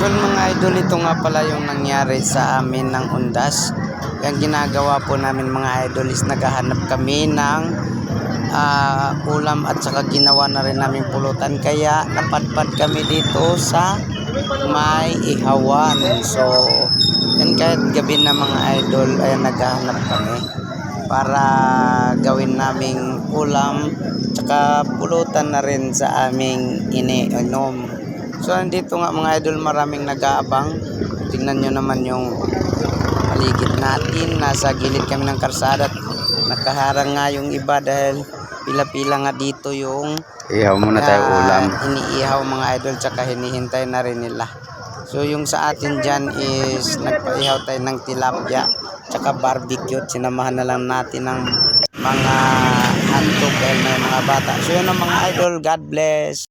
Well mga idol, ito nga pala yung nangyari sa amin ng undas. Yung ginagawa po namin mga idol is naghahanap kami ng ulam at saka ginawa na rin namin pulutan. Kaya napadpad kami dito sa may ihawan. So yan, kahit gabi na mga idol ay naghahanap kami para gawin naming ulam tsaka pulutan na rin sa aming iniinom. So nandito nga mga idol, maraming nag-aabang. Tingnan nyo naman yung paligid natin. Nasa gilid kami ng karsada at nakaharang nga yung iba dahil pila-pila nga dito yung ihaw muna tayo ulam. Iniihaw mga idol tsaka hinihintay na rin nila. So yung sa atin dyan is nagpaihaw tayo ng tilapia tsaka barbecue. Sinamahan na lang natin ng mga handog dahil may mga bata. So yun ang mga idol, God bless.